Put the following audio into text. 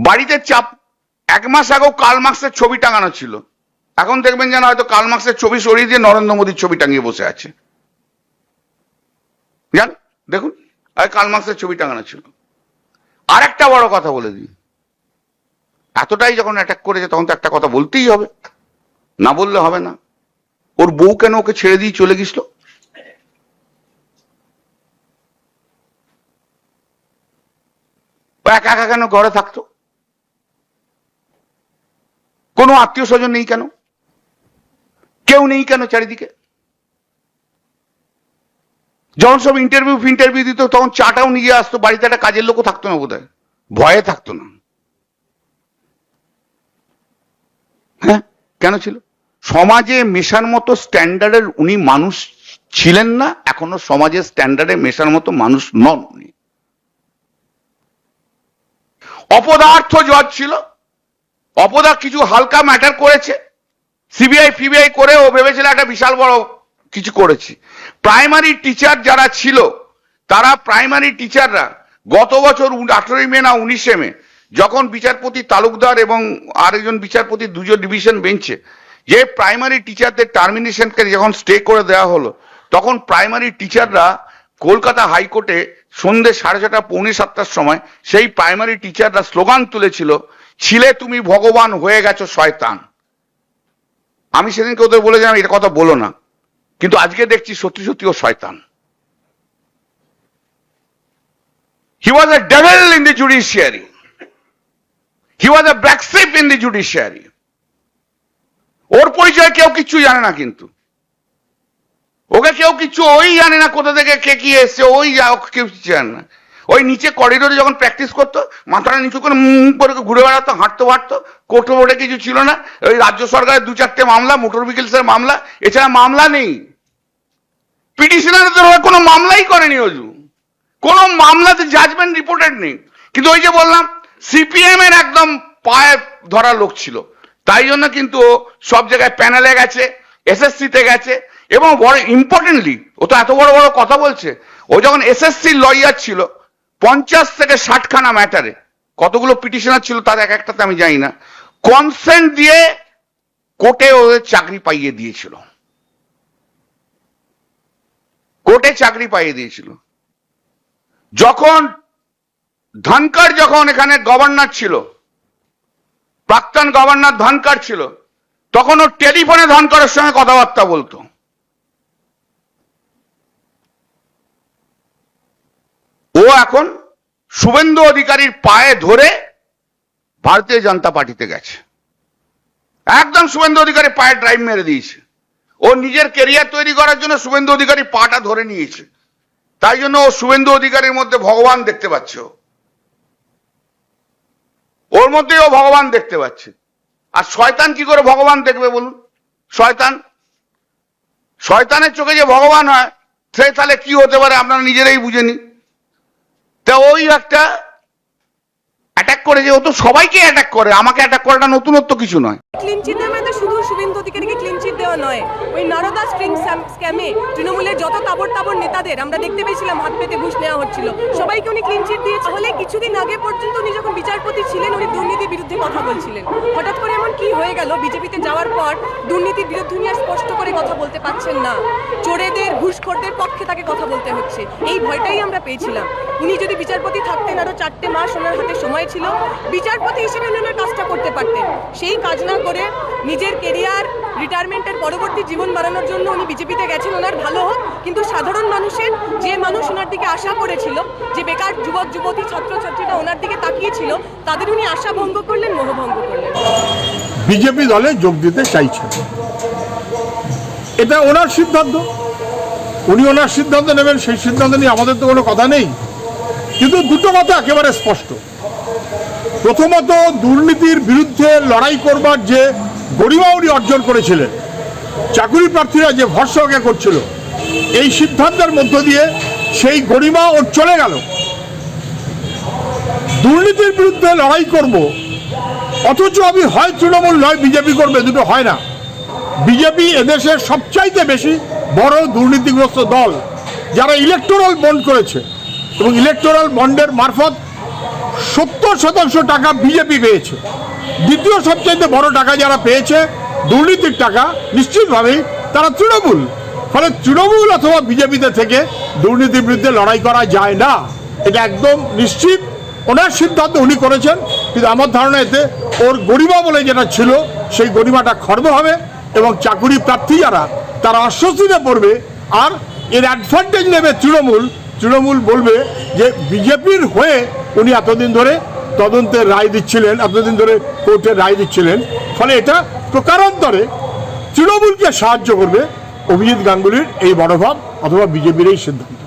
বাড়িতে চাপ 1 মাস আগেও কার্ল মার্কসের ছবি টাঙানো ছিল, এখন দেখবেন যেন হয়তো কার্ল মার্কসের ছবি সরিয়ে দিয়ে নরেন্দ্র মোদীর ছবি টাঙিয়ে বসে আছে। জান দেখুন, কার্ল মার্কসের ছবি টাঙানো ছিল। আর একটা বড় কথা বলে দিই, এতটাই যখন অ্যাটাক করেছে তখন তো একটা কথা বলতেই হবে, না বললে হবে না। ওর বউ কেন ওকে ছেড়ে দিয়ে চলে গেছিল? একা একা কেন ঘরে থাকতো? কোনো আত্মীয় স্বজন নেই কেন? কেউ নেই কেন চারিদিকে? যখন সব ইন্টারভিউ দিত তখন চাটাও নিয়ে আসতো, বাড়িতে একটা কাজের লোকও থাকতো না, বোধহয় ভয়ে থাকতো না। হ্যাঁ, কেন ছিল? সমাজে মেশার মতো স্ট্যান্ডার্ডের উনি মানুষ ছিলেন না, এখনো সমাজের স্ট্যান্ডার্ডে মেশার মতো মানুষ নন উনি। অপদার্থ জজ ছিল, অপদার্থ কিছু হালকা ম্যাটার করেছে, সিবিআই করে ও ভেবেছিল একটা বিশাল বড় কিছু করেছি। প্রাইমারি টিচার যারা ছিল, তারা প্রাইমারি টিচাররা গত বছর 18ই মে না 19শে মে যখন বিচারপতি তালুকদার এবং আরেকজন বিচারপতি দুজন ডিভিশন বেঞ্চে যে প্রাইমারি টিচারদের টার্মিনেশনকে যখন স্টে করে দেওয়া হলো, তখন প্রাইমারি টিচাররা কলকাতা হাইকোর্টে সন্ধ্যে 6:30 পৌনে 7টার সময় সেই প্রাইমারি টিচাররা স্লোগান তুলেছিল, ছিলে তুমি ভগবান হয়ে গেছো শয়তান। আমি সেদিনকে ওদের বলেছিলাম এটা কথা বলো না, কিন্তু আজকে দেখছি সত্যি সত্যি ও শয়তান। He was a devil in the judiciary. He was a black sheep in the judiciary. ওর পরিচয় কেউ কিচ্ছু জানে না, কিন্তু ওকে কেউ কিছু ওই জানে না কোথা থেকে কে কি এসছে, ওই কেউ কিছু জানে না। ওই নিচে করিডোরে যখন প্র্যাকটিস করতো মাথাটা নিচু করে করে ঘুরে বেড়াতো, হাঁটতো, কোর্টে বোর্ডে কিছু ছিল না। ওই রাজ্য সরকারের 2-4টে মামলা, মোটর ভেহিকলসের মামলা, এছাড়া মামলা নেই। পিটিশনারদের হয়ে কোনো মামলাই করেনি অজু, কোনো মামলাতে জাজমেন্ট রিপোর্টেড নেই। কিন্তু ওই যে বললাম সিপিএম এর একদম পায়ে ধরা লোক ছিল, তাই জন্য কিন্তু সব জায়গায় প্যানেলে গেছে, এসএসসিতে গেছে। এবং বড় ইম্পর্টেন্টলি ও তো এত বড় বড় কথা বলছে, ও যখন এসএসসি লয়ার ছিল 50 থেকে 60খানা ম্যাটারে, কতগুলো পিটিশনার ছিল তার এক একটাতে আমি জানি না, কনসেন্ট দিয়ে কোর্টে ওদের চাকরি পাইয়ে দিয়েছিল, কোর্টে চাকরি পাইয়ে দিয়েছিল। যখন ধনকর যখন এখানে গভর্নর ছিল, প্রাক্তন গভর্নর ধনকর ছিল, তখন ও টেলিফোনে ধনকরের সঙ্গে কথাবার্তা বলতো। ও এখন শুভেন্দু অধিকারীর পায়ে ধরে ভারতীয় জনতা পার্টিতে গেছে, একদম শুভেন্দু অধিকারী পায়ে ড্রাইভ মেরে দিয়েছে। ও নিজের কেরিয়ার তৈরি করার জন্য শুভেন্দু অধিকারী পাটা ধরে নিয়েছে, তাই জন্য ও শুভেন্দু অধিকারীর মধ্যে ভগবান দেখতে পাচ্ছে, ওর মধ্যেই ও ভগবান দেখতে পাচ্ছে। আর শয়তান কি করে ভগবান দেখবে বলুন? শয়তানের চোখে যে ভগবান হয় সে তাহলে কি হতে পারে আপনারা নিজেরাই বুঝেনি। তা ওই একটা অ্যাটাক করে, যে ও তো সবাইকে অ্যাটাক করে, আমাকে অ্যাটাক করাটা নতুনত্ব কিছু নয়। ক্লিন চিটের মধ্যে শুধু শুভেন্দু অধিকারীকে ক্লিন চিট দেওয়া নয়, ওই নারদা স্প্রিং স্ক্যামে তৃণমূলের যত তাবড় নেতাদের আমরা দেখতে পেয়েছিলাম হাত পেতে ঘুষ নেওয়া হচ্ছিল, সবাইকে উনি ক্লিন চিট দিয়েছে। তাহলে কিছুদিন আগে পর্যন্ত উনি যখন বিচারপতি ছিলেন উনি দুর্নীতির বিরুদ্ধে কথা বলছিলেন, হঠাৎ করে এমন কি হয়ে গেল বিজেপিতে যাওয়ার পর দুর্নীতির বিরুদ্ধে উনি আর স্পষ্ট করে কথা বলতে পারছেন না, চোরেদের ঘুষখোরদের পক্ষে তাকে কথা বলতে হচ্ছে। এই ভয়টাই আমরা পেয়েছিলাম। উনি যদি বিচারপতি থাকতেন, আরো 4টে মাস ওনার হাতে সময় ছিল, বিচারপতি হিসেবে ওনার কাজটা করতে পারতেন। সেই কাজ না করে নিজের কেরিয়ার রিটায়ারমেন্টের পরবর্তী জীবন বাড়ানোর জন্য উনি বিজেপিতে গেছেন। ওনার ভালো হোক, কিন্তু সাধারণ মানুষের, যে মানুষ ওনার দিকে আশা করেছিল, যে বেকার যুবক যুবতী ছাত্রছাত্রীরা ওনার দিকে তাকিয়েছিল, তাদের উনি আশা ভঙ্গ করলেন, মোহভঙ্গ করলেন। বিজেপি দলে যোগ দিতে চাইছেন, এটা ওনার সিদ্ধান্ত, উনি ওনার সিদ্ধান্ত নেবেন, সেই সিদ্ধান্ত নিয়ে আমাদের তো কোনো কথা নেই। কিন্তু দুটো কথা একেবারে স্পষ্ট। প্রথমত, দুর্নীতির বিরুদ্ধে লড়াই করবার যে গরিমা উনি অর্জন করেছিলেন, চাকরি প্রার্থীরা যে ভরসা করছিল, এই সিদ্ধান্তের মধ্য দিয়ে সেই গরিমা ওর চলে গেল। দুর্নীতির বিরুদ্ধে লড়াই করব, অথচ আমি হয় তৃণমূল নয় বিজেপি করবে, দুটো হয় না। বিজেপি এদেশের সবচাইতে বেশি বড় দুর্নীতিগ্রস্ত দল, যারা ইলেকটোরাল বন্ড করেছে এবং ইলেকটোরাল বন্ডের মারফত 70% টাকা বিজেপি পেয়েছে। দ্বিতীয় সবচেয়ে বড় টাকা যারা পেয়েছে দুর্নীতির টাকা নিশ্চিতভাবেই তারা তৃণমূল। ফলে তৃণমূল অথবা বিজেপিতে থেকে দুর্নীতির বিরুদ্ধে লড়াই করা যায় না, এটা একদম নিশ্চিত। ওনার সিদ্ধান্ত উনি করেছেন, কিন্তু আমার ধারণা এতে ওর গরিমা বলে যেটা ছিল সেই গরিমাটা খর্ব হবে এবং চাকুরি প্রার্থী যারা তারা আশ্বস্তিতে পড়বে। আর এর অ্যাডভান্টেজ নেবে তৃণমূল বলবে যে বিজেপির হয়ে উনি এতদিন ধরে তদন্তের রায় দিচ্ছিলেন, এতদিন ধরে কোর্টের রায় দিচ্ছিলেন। ফলে এটা প্রকারান্তরে তৃণমূলকে সাহায্য করবে অভিজিৎ গাঙ্গুলির এই বড় ভাব অথবা বিজেপির এই সিদ্ধান্ত।